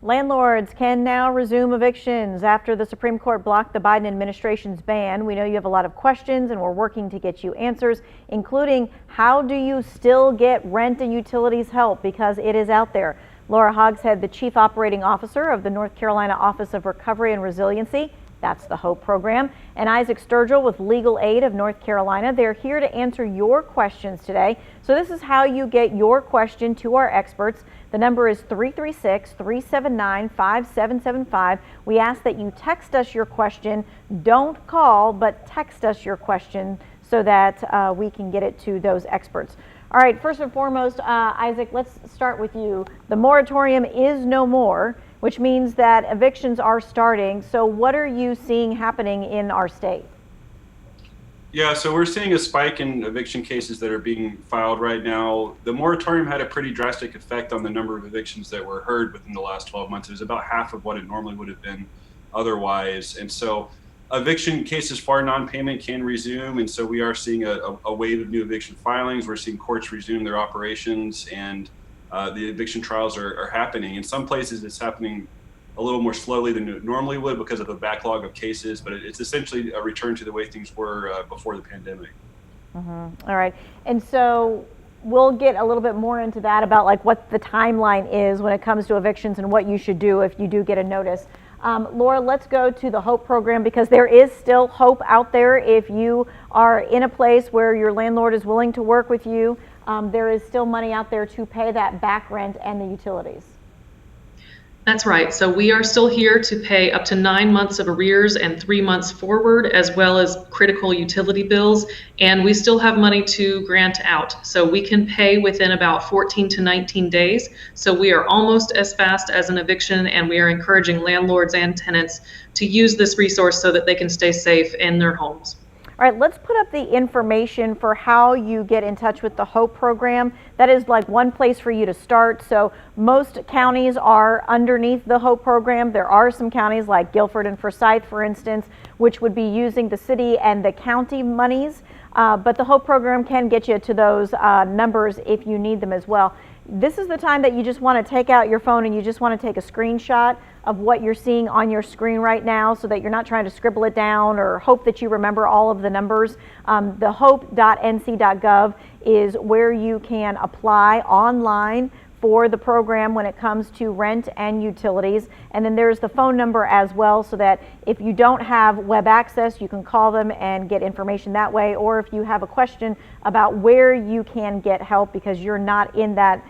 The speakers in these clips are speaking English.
Landlords can now resume evictions after the Supreme Court blocked the Biden administration's ban. We know you have a lot of questions and we're working to get you answers, including how do you still get rent and utilities help, because it is out there. Laura Hogshead, the Chief Operating Officer of the North Carolina Office of Recovery and Resiliency, that's the HOPE program, and Isaac Sturgill with Legal Aid of North Carolina. They're here to answer your questions today. So this is how you get your question to our experts. The number is 336-379-5775. We ask that you text us your question. Don't call, but text us your question so that we can get it to those experts. All right, first and foremost, Isaac, let's start with you. The moratorium is no more, which means that evictions are starting. So what are you seeing happening in our state? Yeah, so we're seeing a spike in eviction cases that are being filed right now. The moratorium had a pretty drastic effect on the number of evictions that were heard within the last 12 months. It was about half of what it normally would have been otherwise. And so eviction cases for non-payment can resume. And so we are seeing a wave of new eviction filings. We're seeing courts resume their operations, and the eviction trials are happening. In some places, it's happening a little more slowly than it normally would because of the backlog of cases, but it's essentially a return to the way things were before the pandemic. All right. And so we'll get a little bit more into that about like what the timeline is when it comes to evictions and what you should do if you do get a notice. Laura, let's go to the HOPE program, because there is still hope out there. If you are in a place where your landlord is willing to work with you, there is still money out there to pay that back rent and the utilities. That's right. So we are still here to pay up to 9 months of arrears and 3 months forward, as well as critical utility bills. And we still have money to grant out. So we can pay within about 14 to 19 days. So we are almost as fast as an eviction, and we are encouraging landlords and tenants to use this resource so that they can stay safe in their homes. All right, let's put up the information for how you get in touch with the HOPE program. That is like one place for you to start. So most counties are underneath the HOPE program. There are some counties like Guilford and Forsyth, for instance, which would be using the city and the county monies. But the HOPE program can get you to those numbers if you need them as well. This is the time that you just want to take out your phone and you just want to take a screenshot of what you're seeing on your screen right now, so that you're not trying to scribble it down or hope that you remember all of the numbers. The hope.nc.gov is where you can apply online for the program when it comes to rent and utilities. And then there's the phone number as well, so that if you don't have web access, you can call them and get information that way. Or if you have a question about where you can get help because you're not in that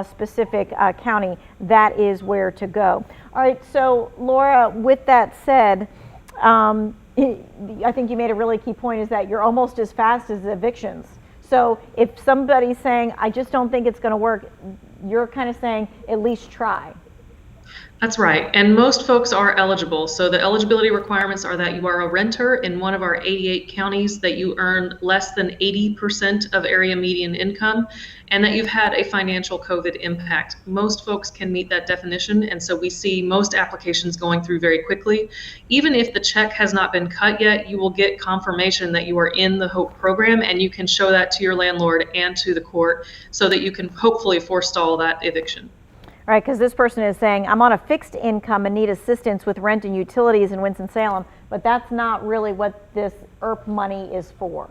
specific county, that is where to go. All right, so Laura, with that said, I think you made a really key point, is that you're almost as fast as evictions. So if somebody's saying, I just don't think it's going to work, you're kind of saying at least try. That's right. And most folks are eligible. So the eligibility requirements are that you are a renter in one of our 88 counties, that you earn less than 80% of area median income, and that you've had a financial COVID impact. Most folks can meet that definition, and so we see most applications going through very quickly. Even if the check has not been cut yet, you will get confirmation that you are in the HOPE program, and you can show that to your landlord and to the court so that you can hopefully forestall that eviction. All right, because this person is saying, I'm on a fixed income and need assistance with rent and utilities in Winston-Salem, but that's not really what this ERP money is for.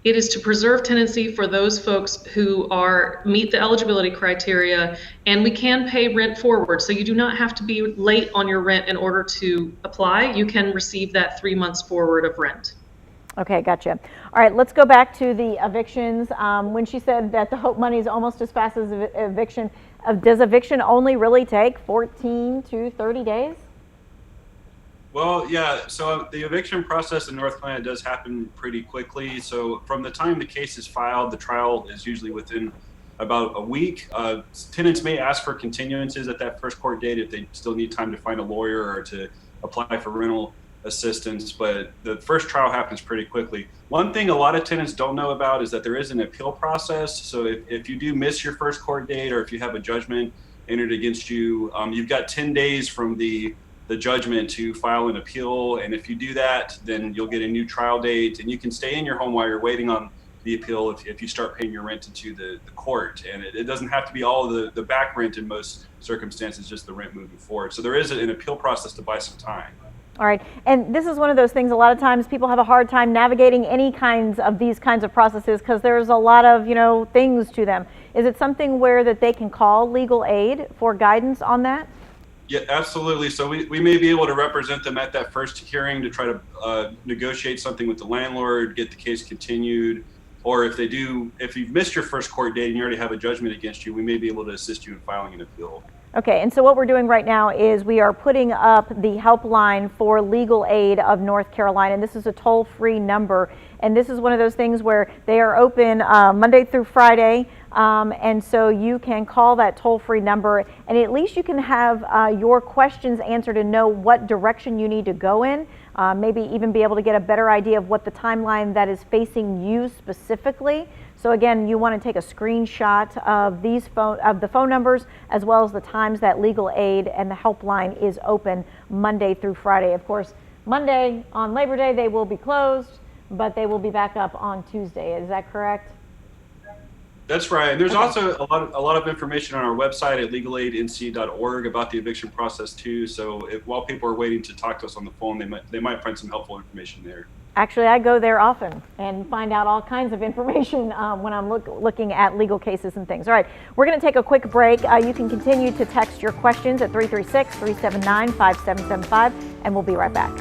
It is to preserve tenancy for those folks who meet the eligibility criteria, and we can pay rent forward. So you do not have to be late on your rent in order to apply. You can receive that 3 months forward of rent. Okay, gotcha. All right, let's go back to the evictions. When she said that the HOPE money is almost as fast as eviction, does eviction only really take 14 to 30 days? Well, yeah, so the eviction process in North Carolina does happen pretty quickly. So from the time the case is filed, the trial is usually within about a week. Tenants may ask for continuances at that first court date if they still need time to find a lawyer or to apply for rental assistance, but the first trial happens pretty quickly. One thing a lot of tenants don't know about is that there is an appeal process. So if you do miss your first court date, or if you have a judgment entered against you, you've got 10 days from the judgment to file an appeal. And if you do that, then you'll get a new trial date, and you can stay in your home while you're waiting on the appeal if you start paying your rent into the court. And it doesn't have to be all the back rent in most circumstances, just the rent moving forward. So there is an appeal process to buy some time. All right, and this is one of those things, a lot of times people have a hard time navigating these kinds of processes because there's a lot of, things to them. Is it something where that they can call legal aid for guidance on that? Yeah, absolutely. So we may be able to represent them at that first hearing to try to negotiate something with the landlord, get the case continued, or if you've missed your first court date and you already have a judgment against you, we may be able to assist you in filing an appeal. Okay, and so what we're doing right now is we are putting up the helpline for legal aid of North Carolina, and this is a toll-free number. And this is one of those things where they are open Monday through Friday, and so you can call that toll-free number, and at least you can have your questions answered and know what direction you need to go in. Maybe even be able to get a better idea of what the timeline that is facing you specifically. So again, you want to take a screenshot of the phone numbers as well as the times that legal aid and the helpline is open Monday through Friday. Of course, Monday on Labor Day they will be closed, but they will be back up on Tuesday. Is that correct? That's right. And there's also a lot of information on our website at legalaidnc.org about the eviction process too. So while people are waiting to talk to us on the phone, they might find some helpful information there. Actually, I go there often and find out all kinds of information when I'm looking at legal cases and things. All right, we're going to take a quick break. You can continue to text your questions at 336-379-5775, and we'll be right back.